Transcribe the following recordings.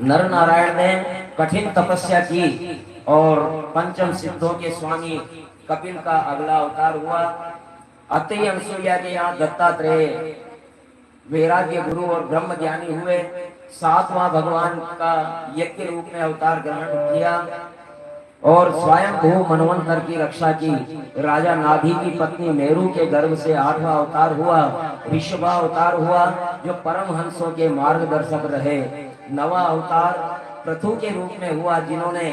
नर नारायण ने कठिन तपस्या की और पंचम सिद्धों के स्वामी कपिल का अगला अवतार हुआ। अतई अनुसुईया के यहाँ दत्तात्रेय वैराग्य गुरु और ब्रह्म ज्ञानी हुए। सातवां भगवान का यज्ञ रूप में अवतार ग्रहण किया और स्वयं भू मनवंतर की रक्षा की। राजा नाभि की पत्नी मेरू के गर्भ से आठवां अवतार हुआ। ऋषभा अवतार हुआ जो परमहंसों के मार्गदर्शक रहे। नवा अवतार पृथु के रूप में हुआ जिन्होंने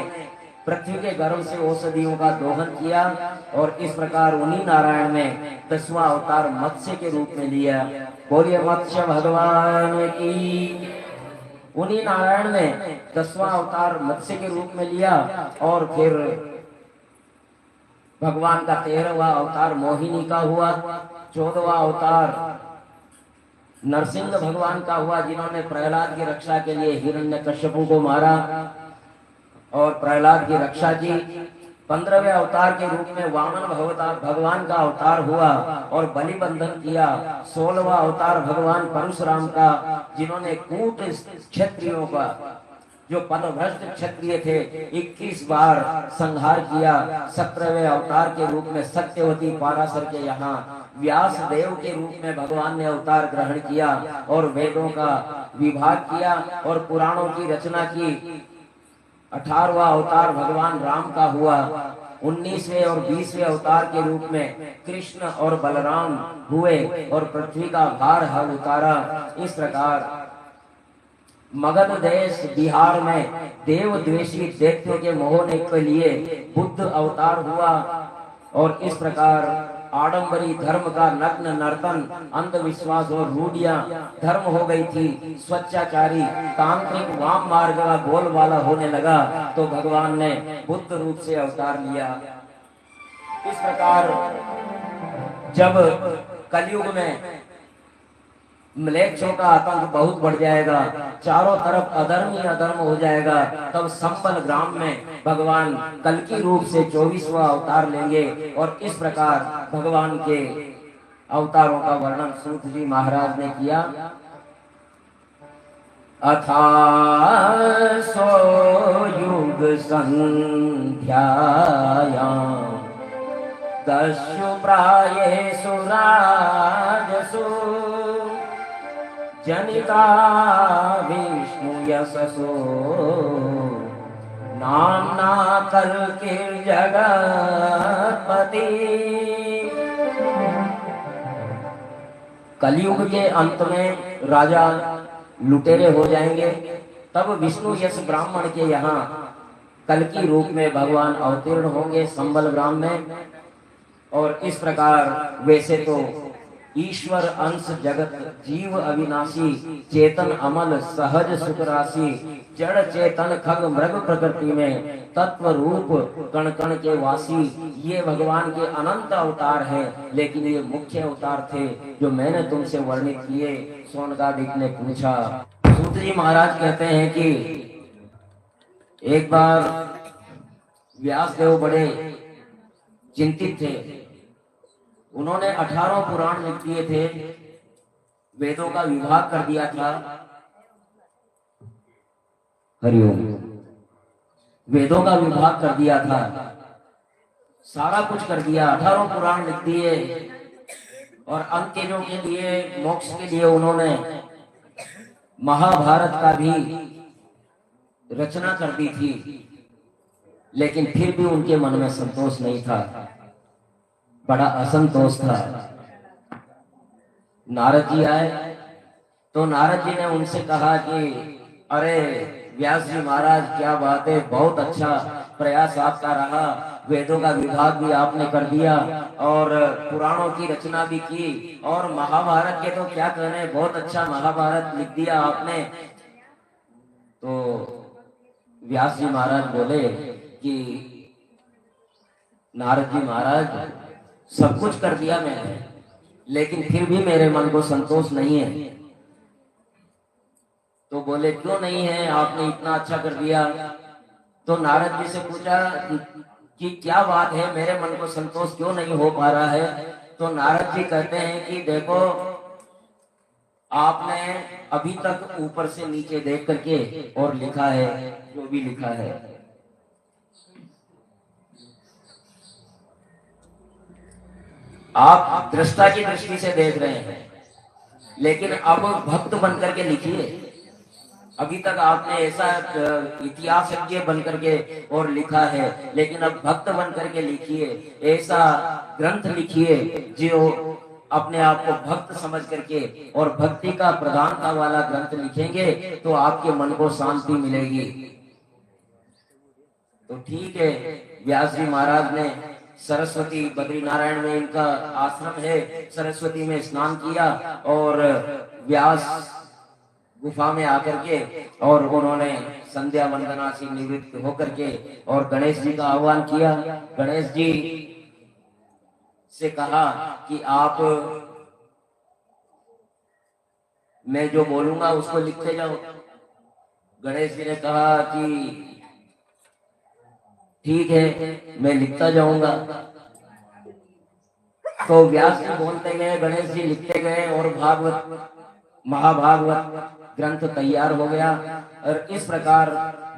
पृथ्वी के गर्भ से औषधियों का दोहन किया। और इस प्रकार उन्हीं नारायण ने 10वां अवतार मत्स्य के रूप में लिया। बोलिए मत्स्य भगवान की। उन्हीं नारायण ने 10वां अवतार मत्स्य के रूप में लिया और फिर भगवान का 13वां अवतार मोहिनी का हुआ। 14वां अवतार नरसिंह भगवान का हुआ जिन्होंने प्रहलाद की रक्षा के लिए हिरण्यकश्यपु को मारा और प्रहलाद की रक्षा की। 15वें अवतार के रूप में वामन भगवान का अवतार हुआ और बलि बंधन किया। 16वां अवतार भगवान परशुराम का जिन्होंने कूट क्षत्रियों का जो पदभ्रष्ट क्षत्रिय थे 21 बार संहार किया। 17वें अवतार के रूप में सत्यवती पाराशर के यहाँ व्यास देव के रूप में भगवान ने अवतार ग्रहण किया और वेदों का विभाग किया और पुराणों की रचना की। 18वां अवतार भगवान राम का हुआ। 19वें और 20वें अवतार के रूप में कृष्ण और बलराम हुए और पृथ्वी का भार हल उतारा। इस प्रकार मगध देश बिहार में देव द्वेषी दैत्यों के मोहने के लिए बुद्ध अवतार हुआ। और इस प्रकार आडंबरी धर्म का नग्न नर्तन, अंधविश्वास और रूढ़ियां धर्म हो गई थी। स्वच्छाचारी तांत्रिक वाम मार्ग का बोलबाला होने लगा तो भगवान ने बुद्ध रूप से अवतार लिया। इस प्रकार जब कलयुग में म्लेच्छों का आतंक बहुत बढ़ जाएगा, चारों तरफ अधर्म ही अधर्म हो जाएगा, तब संबल ग्राम में भगवान कल्कि रूप से 24वां अवतार लेंगे। और इस प्रकार भगवान के अवतारों का वर्णन सूत जी महाराज ने किया। अथा सो युग संध्यायां दस्यु प्रायेषु राजसु जनिता विष्णु यशसो नाम्ना कल्किर्जगत्पति। कलयुग के अंत में राजा लुटेरे हो जाएंगे, तब विष्णु यश ब्राह्मण के यहाँ कल्कि रूप में भगवान अवतीर्ण होंगे संबल ग्राम में। और इस प्रकार वैसे तो ईश्वर अंश जगत जीव अविनाशी चेतन अमल सहज सुख राशि जड़ चेतन खग मृग प्रकृति में तत्व रूप कण कण के वासी ये भगवान के अनंत अवतार हैं। लेकिन ये मुख्य अवतार थे जो मैंने तुमसे वर्णित किए। सोनकादिक ने पूछा। सूत जी महाराज कहते हैं कि एक बार व्यासदेव बड़े चिंतित थे। उन्होंने 18 पुराण लिख दिए थे, वेदों का विभाग कर दिया था। हरिओम। वेदों का विभाग कर दिया था, सारा कुछ कर दिया। 18 पुराण लिख दिए और अंत्यजों के लिए मोक्ष के लिए उन्होंने महाभारत का भी रचना कर दी थी। लेकिन फिर भी उनके मन में संतोष नहीं था, बड़ा असंतोष था। नारद जी आए तो नारद जी ने उनसे कहा कि अरे व्यास जी महाराज, क्या बात है, बहुत अच्छा प्रयास आपका रहा। वेदों का विभाग भी आपने कर दिया और पुराणों की रचना भी की और महाभारत के तो क्या कहने, बहुत अच्छा महाभारत लिख दिया आपने। तो व्यास जी महाराज बोले कि नारद जी महाराज, सब कुछ कर दिया मैंने, लेकिन फिर भी मेरे मन को संतोष नहीं है। तो बोले क्यों नहीं है, आपने इतना अच्छा कर दिया। तो नारद जी से पूछा कि क्या बात है, मेरे मन को संतोष क्यों नहीं हो पा रहा है। तो नारद जी कहते हैं कि देखो, आपने अभी तक ऊपर से नीचे देख करके और लिखा है जो भी लिखा है। आप दृष्टा की दृष्टि से देख रहे हैं, लेकिन अब भक्त बनकर के लिखिए। अभी तक आपने ऐसा इतिहासज्ञ बनकर के और लिखा है, लेकिन अब भक्त बनकर के लिखिए। ऐसा ग्रंथ लिखिए जो अपने आप को भक्त समझ करके और भक्ति का प्रधानता वाला ग्रंथ लिखेंगे तो आपके मन को शांति मिलेगी। तो ठीक है, व्यास जी महाराज ने सरस्वती बद्रीनारायण में इनका आश्रम है, सरस्वती में स्नान किया और व्यास गुफा में आकर के और उन्होंने संध्या वंदना से निवृत्त होकर के और गणेश जी का आह्वान किया। गणेश जी से कहा कि आप मैं जो बोलूंगा उसको लिखते जाओ। गणेश जी ने कहा कि ठीक है, मैं लिखता जाऊंगा। तो व्यास जी बोलते गए, गणेश जी लिखते गए और भागवत महाभागवत ग्रंथ तैयार हो गया। और इस प्रकार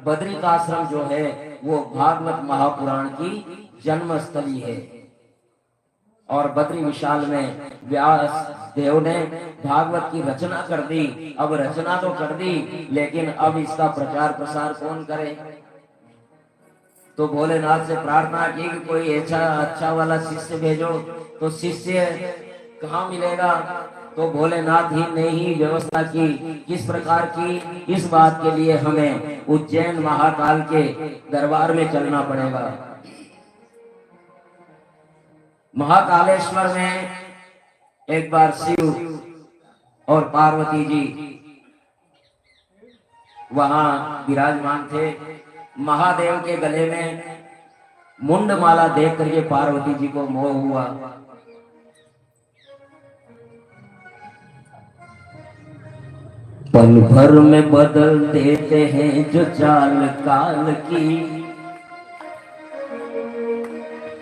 बद्रिकाश्रम जो है वो भागवत महापुराण की जन्मस्थली है। और बद्री विशाल में व्यास देव ने भागवत की रचना कर दी। अब रचना तो कर दी, लेकिन अब इसका प्रचार प्रसार कौन करे? तो भोलेनाथ से प्रार्थना की कि कोई अच्छा वाला शिष्य भेजो। तो शिष्य कहाँ मिलेगा? तो भोलेनाथ ही ने ही व्यवस्था की। किस प्रकार की? इस बात के लिए हमें उज्जैन महाकाल के दरबार में चलना पड़ेगा। महाकालेश्वर में एक बार शिव और पार्वती जी वहां विराजमान थे। महादेव के गले में मुंड माला देख करके पार्वती जी को मोह हुआ। पल भर में बदल देते हैं जो चाल काल की,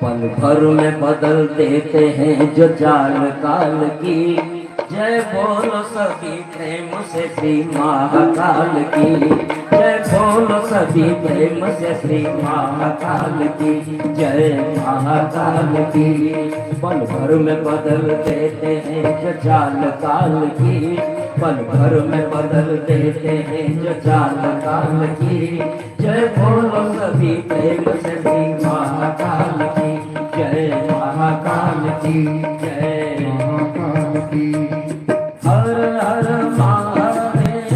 पल भर में बदल देते हैं जो चाल काल की। जय बोलो सभी प्रेम से श्री महाकाल की, जय बोलो सभी प्रेम से श्री महाकाल की, जय महाकाल की। पल भर में बदल देते हैं जो चाल काल की, पल भर में बदल देते हैं जो चाल काल की। जय बोलो सभी प्रेम से श्री महाकाल की, जय महाकाल की, जय महाकाल की। हर हर महादेव,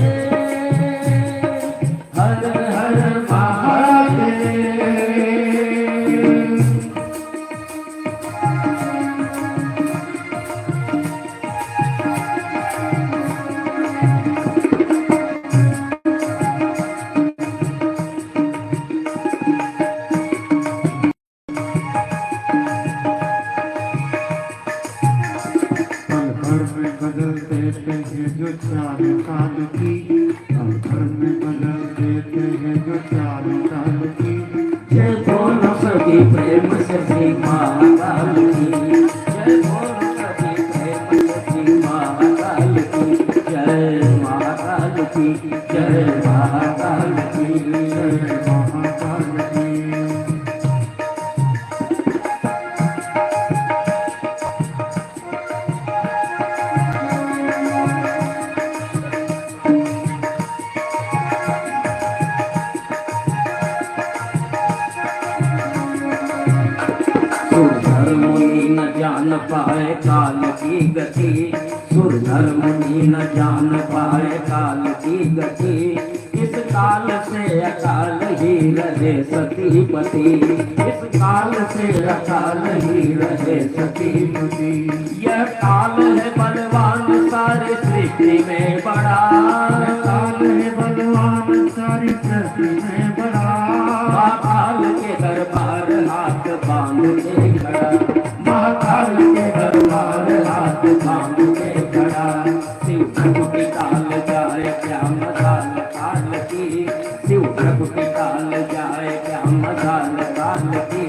हर हर महादेव। प्रेम से श्री महाकाल की, जय बोलो सभी प्रेम से श्री महाकाल की, जय महाकाल की, जय महाकाल की, जय महाकाल की। सुरधर मुनि न जान पाए काल की गति, सुरधर मुनि न जान पाए काल की गति। इस काल से अकाल ही रहे सतीपति, इस काल से अकाल ही रहे सतीपति। यह काल है बलवान सारी सृष्टि में बड़ा, काल है बलवान सारी सृष्टि में बड़ा। महाकाल के दरबार हाथ बांध के खड़ा, महाकाल के दरबार हाथ बांध के खड़ा। शिव प्रभु की काल जाए क्या मजाल काल की, शिव प्रभु की काल जाए क्या मजाल काल की।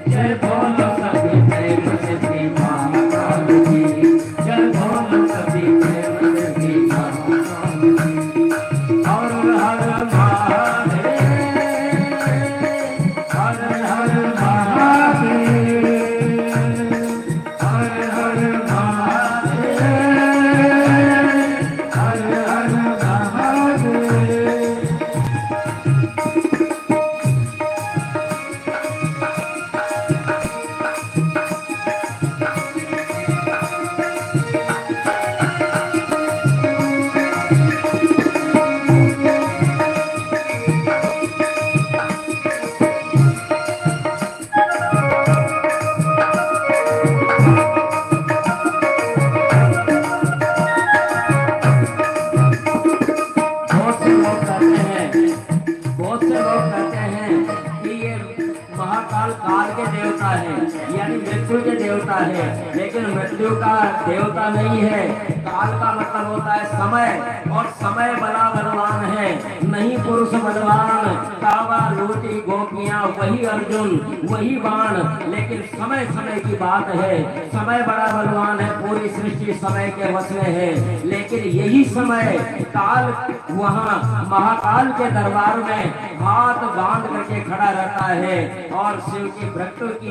जय बोलो सभी प्रेम से श्री महाकाल की, जय बोलो सभी प्रेम से श्री यानी मृत्यु के देवता है, लेकिन मृत्यु का देवता नहीं है। काल का मतलब होता है समय, और समय बड़ा बलवान है, नहीं पुरुष बलवान। कावा लूटी गोपियां वही अर्जुन वही बाण, लेकिन समय समय की बात है। समय बड़ा बलवान है, पूरी सृष्टि समय के वश में है, लेकिन यही समय काल वहाँ महाकाल के दरबार में हाथ बांध करके खड़ा रहता है और शिव की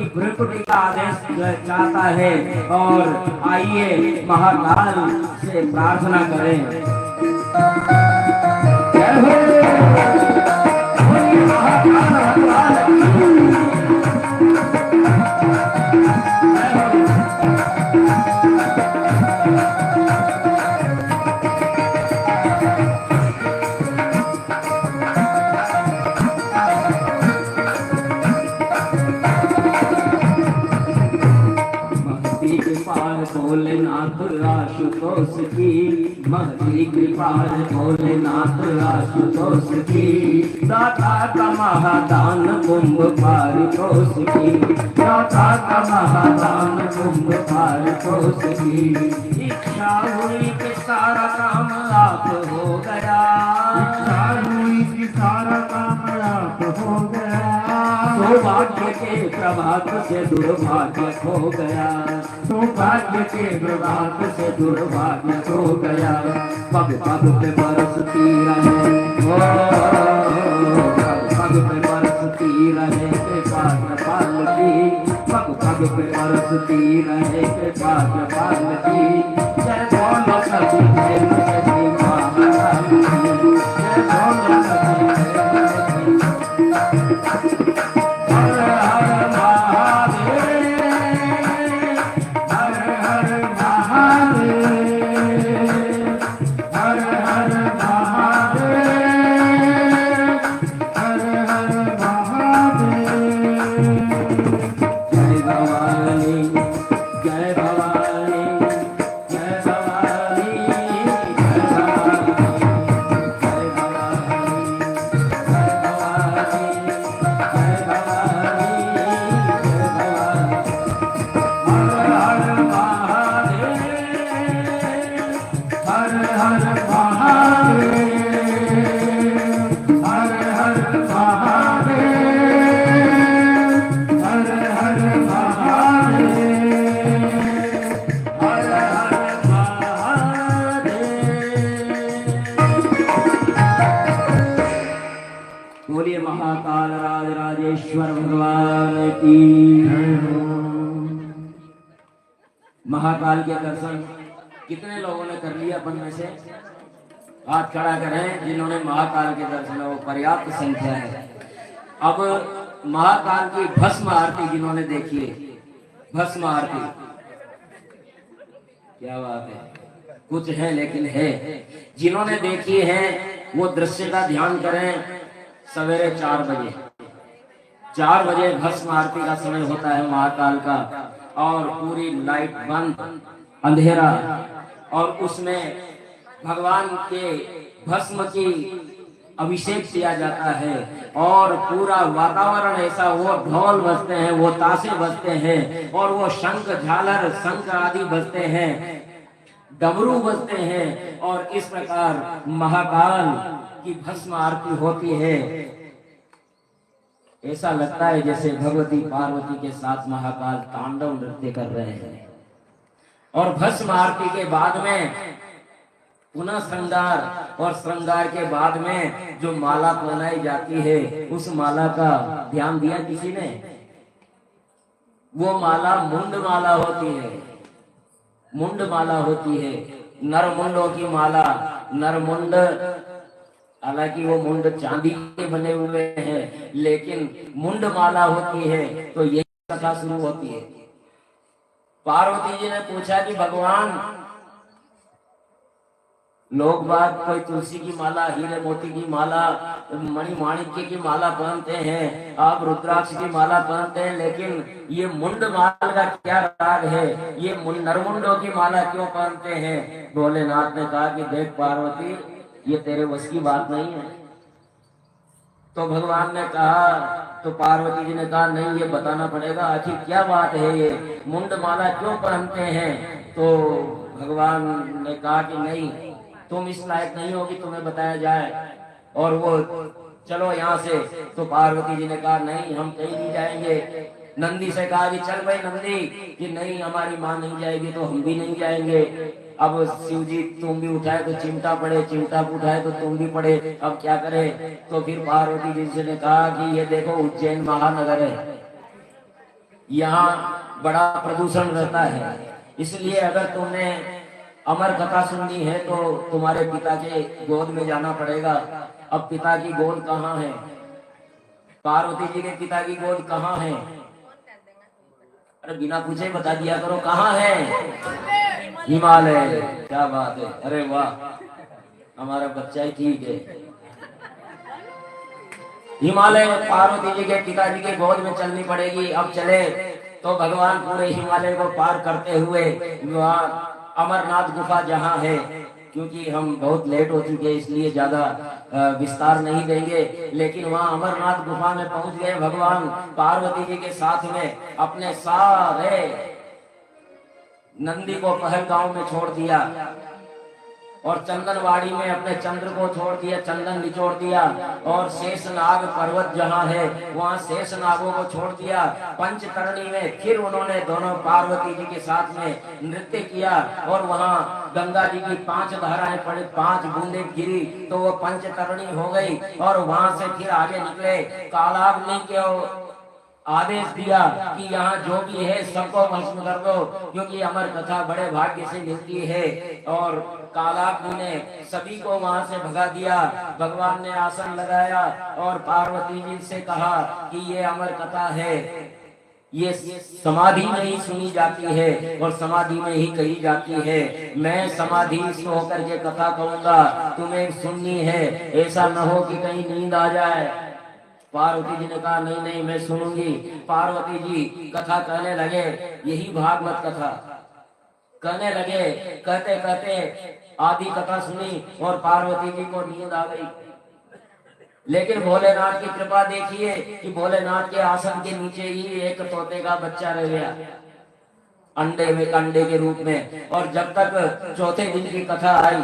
भ्रकुटी का आदेश चाहता है। और आइए महाकाल से प्रार्थना करें। जय हो महाकाल भोलेनाथ आशुतोष की, महती कृपा भोलेनाथ आशुतोष की, दाता का महादान कुंभ पारितोष की, दाता का महादान कुंभ पारितोष की। इच्छा हुई कि सारा काम आप हो गया, इच्छा हुई कि सारा काम आप हो गया। सौभाग्य के प्रभात से दुर्भाग्य खो गया, सौभाग्य के प्रभात से दुर्भाग्य खो गया। पग पग पे बरसती रहे, पग पे बरसती रहे कृपा पार्वती, पग पग पे बरसती रहे कृपा पार्वती। जय बोलो सची जय सची महाकाल की, जय बोलो सची महाकाल राज राजेश्वर भगवान की। महाकाल के दर्शन कितने लोगों ने कर लिया? अपन में से हाथ खड़ा करें जिन्होंने महाकाल के दर्शन, वो पर्याप्त संख्या है। अब महाकाल की भस्म आरती जिन्होंने देखी है, भस्म आरती, क्या बात है, कुछ है लेकिन है। जिन्होंने देखी है वो दृश्य का ध्यान करें। सवेरे 4 बजे, 4 बजे भस्म आरती का समय होता है महाकाल का, और पूरी लाइट बंद, अंधेरा, और उसमें भगवान के भस्म की अभिषेक किया जाता है, और पूरा वातावरण ऐसा, वो ढोल बजते हैं, वो ताशे बजते हैं, और वो शंख झालर शंख आदि बजते हैं, डमरू बजते हैं, और इस प्रकार महाकाल की भस्म आरती होती है। ऐसा लगता है जैसे भगवती पार्वती के साथ महाकाल तांडव नृत्य कर रहे हैं। और भस्म आरती के बाद में पुनः श्रृंगार, और श्रृंगार के बाद में जो माला पहनाई जाती है, उस माला का ध्यान दिया किसी ने? वो माला मुंड माला होती है, मुंड माला होती है, नरमुंडों की माला। नरमुंड, हालांकि वो मुंड चांदी के बने हुए हैं, लेकिन मुंड माला होती है। तो यही कथा शुरू होती है। पार्वती जी ने पूछा कि भगवान, लोग बात कोई तुलसी की माला, हीरे मोती की माला, मणि माणिक्य की माला पहनते हैं, आप रुद्राक्ष की माला पहनते हैं, लेकिन ये मुंड माला का क्या राग है? ये नरमुंडों की माला क्यों पहनते हैं? भोलेनाथ ने कहा कि देख पार्वती, ये तेरे वश की बात नहीं है। तो भगवान ने कहा, तो पार्वती जी ने कहा नहीं ये बताना पड़ेगा, आखिर क्या बात है, ये मुंड माला क्यों पहनते हैं। तो भगवान ने कहा कि नहीं तुम इस लायक नहीं होगी तुम्हें बताया जाए, और वो चलो यहाँ से। तो पार्वती जी ने कहा नहीं हम कहीं नहीं जाएंगे। नंदी से कहा कि चल भाई नंदी, कि नहीं हमारी माँ नहीं जाएगी तो हम भी नहीं जाएंगे। अब शिव जी तुम भी उठाए तो चिमटा पड़े, चिमटा उठाए तो तुम भी पड़े, अब क्या करे। तो फिर पार्वती जी से ने कहा कि ये देखो उज्जैन महानगर है, यहाँ बड़ा प्रदूषण रहता है, इसलिए अगर तुमने अमर कथा सुननी है तो तुम्हारे पिता के गोद में जाना पड़ेगा। अब पिता की गोद कहाँ है, पार्वती जी के पिता की गोद कहाँ है। अरे बिना पूछे बता दिया करो कहाँ है। हिमालय। क्या बात है, अरे वाह हमारा बच्चा ही ठीक है। हिमालय पार्वती जी के पिताजी के गोद में चलनी पड़ेगी। अब चले तो भगवान पूरे हिमालय को पार करते हुए वहाँ अमरनाथ गुफा जहाँ है, क्योंकि हम बहुत लेट हो चुके हैं इसलिए ज्यादा विस्तार नहीं देंगे, लेकिन वहाँ अमरनाथ गुफा में पहुंच गए भगवान पार्वती जी के साथ में। अपने सारे नंदी को पहलगांव में छोड़ दिया और चंदनवाड़ी में अपने चंद्र को छोड़ दिया, चंदन निचोड़ दिया, और शेषनाग पर्वत जहाँ है वहाँ शेषनागों को छोड़ दिया। पंचतरणी में फिर उन्होंने दोनों पार्वती जी के साथ में नृत्य किया, और वहाँ गंगा जी की 5 धाराएं पड़ी, 5 बूंदे गिरी तो वो पंचतरणी हो गई। और वहां से फिर आगे निकले, कालाग्नि के आदेश दिया कि यहाँ जो भी है सबको भस्म कर दो, क्योंकि अमर कथा बड़े भाग्य से मिलती है। और कालाग्नि ने सभी को वहां से भगा दिया। भगवान ने आसन लगाया और पार्वती जी से कहा कि ये अमर कथा है, ये समाधि में ही सुनी जाती है और समाधि में ही कही जाती है। मैं समाधि से होकर के कथा कहूंगा, तुम्हें सुननी है, ऐसा न हो कि कहीं नींद आ जाए। पार्वती जी ने कहा नहीं नहीं मैं सुनूंगी। पार्वती जी कथा कहने लगे, यही भागवत कथा कहने लगे। कहते कहते आधी कथा सुनी और पार्वती जी को नींद आ गई। लेकिन भोलेनाथ की कृपा देखिए कि भोलेनाथ के आसन के नीचे ही एक तोते का बच्चा रह गया, अंडे में अंडे के रूप में। और जब तक चौथे दिन की कथा आई,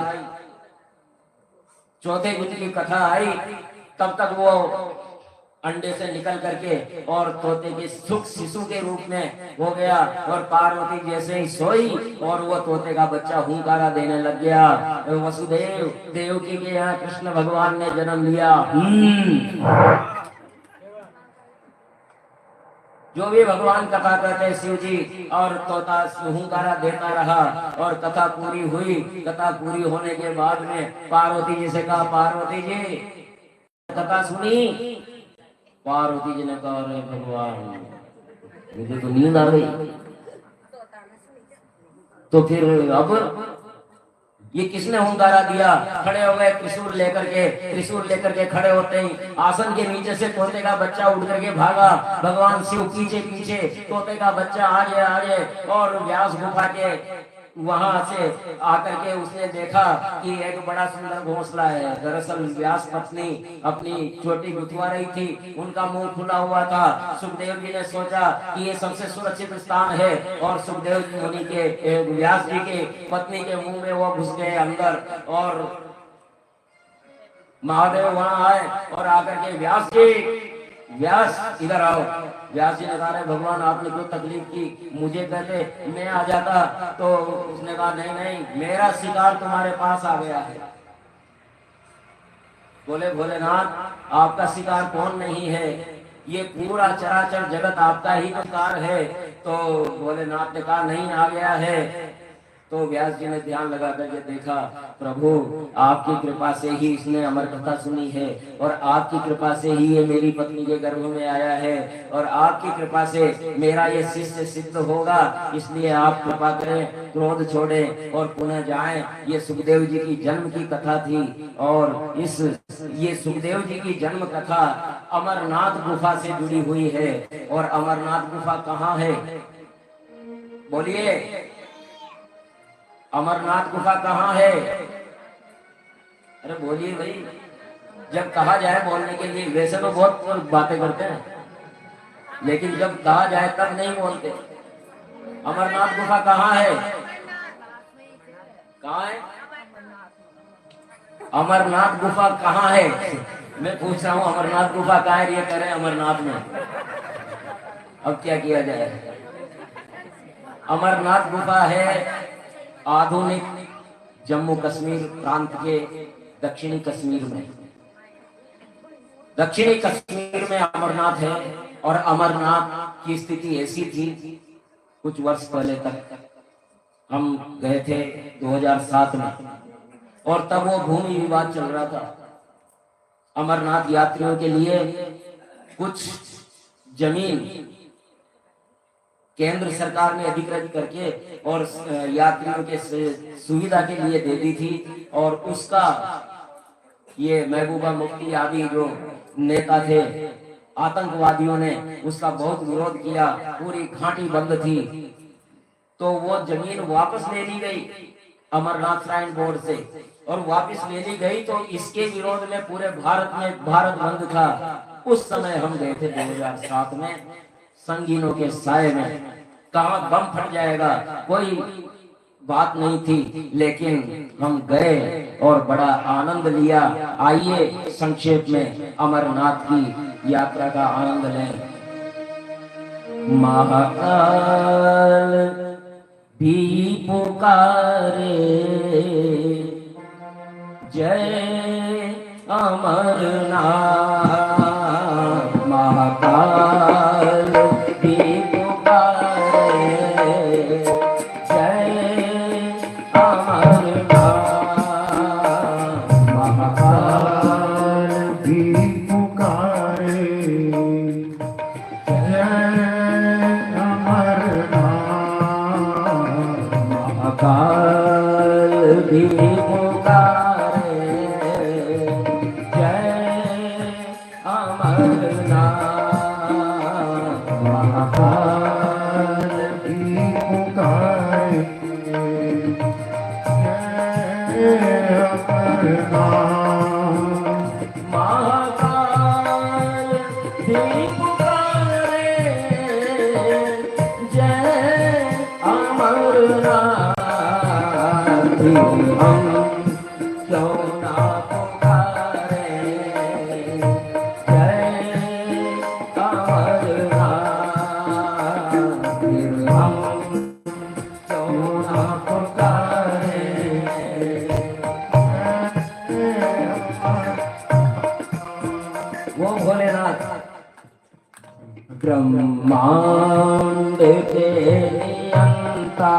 चौथे दिन की कथा आई, तब तक वो अंडे से निकल करके और तोते के सुख शिशु के रूप में हो गया। और पार्वती जैसे ही सोई और वो तोते का बच्चा हुंकारा देने लग गया, वसुदेव देवकी के यहाँ कृष्ण भगवान ने जन्म लिया। जो भी भगवान कथा कहते शिव जी, और तोता हुंकारा देता रहा और कथा पूरी हुई। कथा पूरी होने के बाद में पार्वती जी से कहा, पार्वती जी कथा सुनी। पार्वती जी ने कहा अरे भगवान मुझे तो नींद आ गई। तो फिर अब ये किसने हुंकारा दिया। खड़े हो गए त्रिशूल लेकर के, त्रिशूल लेकर के खड़े होते ही आसन के नीचे से तोते का बच्चा उठ करके भागा। भगवान शिव पीछे पीछे, तोते का बच्चा आगे आगे। और व्यास गुफा के वहां से आकर के उसने देखा कि एक बड़ा सुंदर घोंसला है। दरअसल व्यास पत्नी अपनी छोटी गुथवा रही थी, उनका मुंह खुला हुआ था। सुखदेव जी ने सोचा कि ये सबसे सुरक्षित स्थान है, और सुखदेव मुनि के व्यास जी के पत्नी के मुंह में वो घुस गए अंदर। और महादेव वहां आए और आकर के व्यास जी, व्यास इधर आओ। व्यास जी ने कहा भगवान आपने क्यों तकलीफ की, मुझे कहते मैं आ जाता। तो उसने कहा नहीं नहीं मेरा शिकार तुम्हारे पास आ गया है। बोले भोलेनाथ आपका शिकार कौन नहीं है, ये पूरा चराचर जगत आपका ही शिकार है। तो भोलेनाथ ने कहा नहीं आ गया है। तो व्यास जी ने ध्यान लगा करके देखा, प्रभु आपकी कृपा से ही इसने अमर कथा सुनी है, और आपकी कृपा से ही ये मेरी पत्नी के गर्भ में आया है, और आपकी कृपा से मेरा ये शिष्य सिद्ध होगा। इसलिए आप कृपा करें, क्रोध छोड़ें और पुनः जाएं। ये सुखदेव जी की जन्म की कथा थी, और ये सुखदेव जी की जन्म कथा अमरनाथ गुफा से जुड़ी हुई है। और अमरनाथ गुफा कहाँ है, बोलिए अमरनाथ गुफा कहाँ है। अरे बोलिए भाई, जब कहा जाए बोलने के लिए, वैसे तो बहुत बातें करते हैं, लेकिन जब कहा जाए तब नहीं बोलते। अमरनाथ गुफा कहाँ है? कहाँ है अमरनाथ गुफा? कहाँ है? मैं पूछ रहा हूँ अमरनाथ गुफा कहाँ है? ये करें अमरनाथ में। अब क्या किया जाए? अमरनाथ गुफा है आधुनिक जम्मू कश्मीर प्रांत के दक्षिणी कश्मीर में। दक्षिणी कश्मीर में अमरनाथ है। और अमरनाथ की स्थिति ऐसी थी, कुछ वर्ष पहले तक हम गए थे 2007 में, और तब वो भूमि विवाद चल रहा था। अमरनाथ यात्रियों के लिए कुछ जमीन केंद्र सरकार ने अधिकृत करके और यात्रियों के सुविधा के लिए दे दी थी, और उसका ये महबूबा मुफ्ती आदि जो नेता थे, आतंकवादियों ने उसका बहुत विरोध किया, पूरी घाटी बंद थी। तो वो जमीन वापस ले ली गई अमरनाथ श्राइन बोर्ड से, और वापस ले ली गई तो इसके विरोध में पूरे भारत में भारत बंद था। उस समय हम गए थे 2007 में, संगीनों के साए में। कहाँ बम फट जाएगा कोई बात नहीं थी, लेकिन हम गए और बड़ा आनंद लिया। आइए संक्षेप में अमरनाथ की यात्रा का आनंद लें। महाकाल भी पुकारे, जय अमरनाथ। महाकाल भी पुकारे, जय अमरनाथ। महाकाल भी पुकारे, जय अमरनाथ। महाकाल भी पुकारे, जय अमरनाथ। महाकाल भी पुकारे, जय अमरनाथ। महाकाल भी पुकारे, जय अमरनाथ। हम क्यों ना पुकारे, जय अमरनाथ। हम क्यों ना पुकारे, वो भोलेनाथ। ब्रह्मांड के नियंता,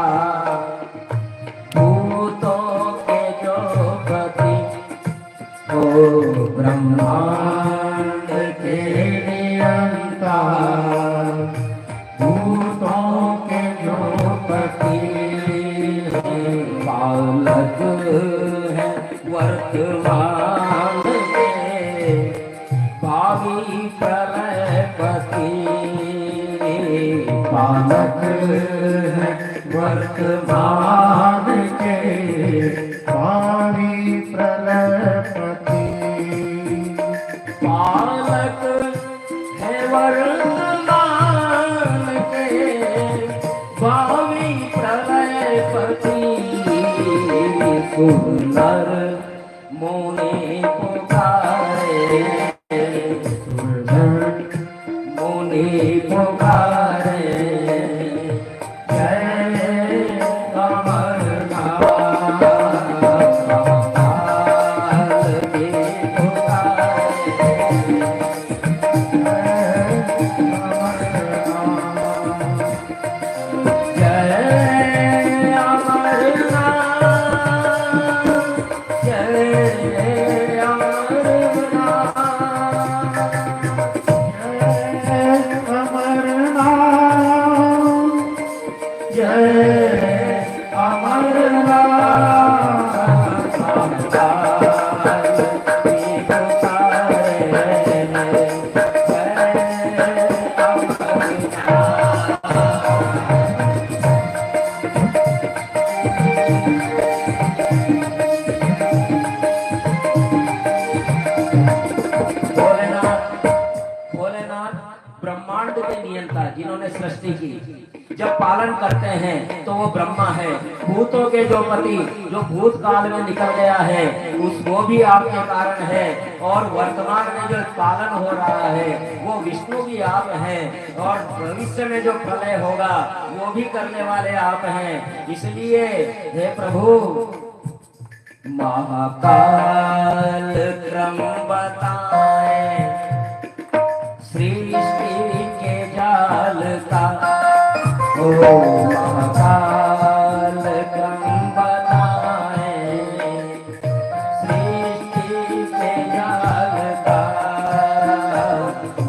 भूतों के जो पति, ओ ब्रह्मांड के नियंता, भूतों के जो पति। पालक है वर्तमान के, भावी प्रलयपति। पालक है वर्तमान के, भावी प्रलयपति। पालक है वर्तमान के, भावी प्रलयपति। सुंदर मुनि जिन्होंने सृष्टि की, जब पालन करते हैं तो वो ब्रह्मा है। भूतों के जो पति, जो भूतकाल में निकल गया है, वो भी आपके कारण है। और वर्तमान में जो पालन हो रहा है वो विष्णु भी आप हैं। और भविष्य में जो प्रलय होगा वो भी करने वाले आप हैं। इसलिए हे प्रभु, महाकाल क्रम बताए सृष्टि के जाल का। ओ महाकाल क्रम बताए सृष्टि के जाल का।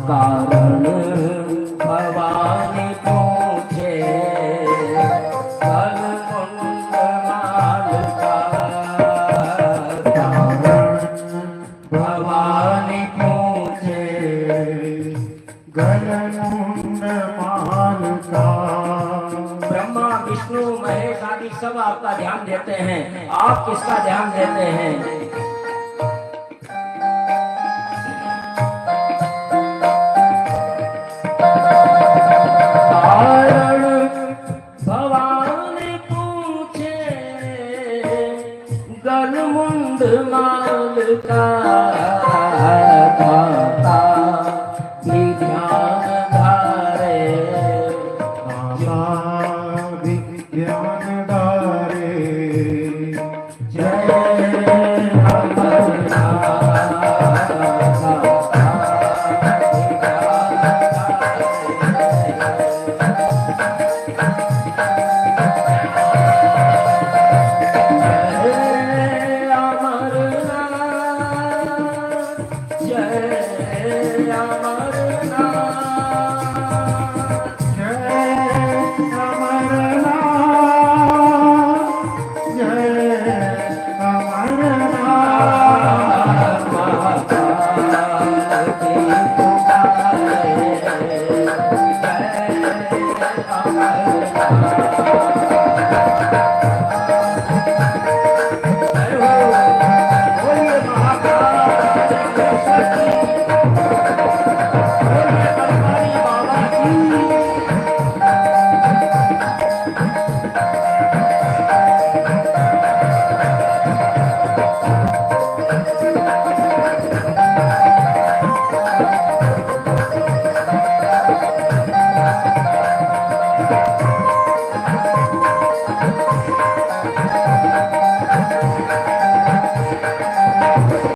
कारण भवानी पूछे कल कुंड माल का। भवानी पूछे गलमुंड माल का। ब्रह्मा विष्णु महेश आदि सब आपका ध्यान देते हैं, आप किसका ध्यान देते हैं? कारण भवानी पूछे गलमुंड माल का। माता भी ध्यान धारे विज्ञान धारे। जय अमरनाथ, जय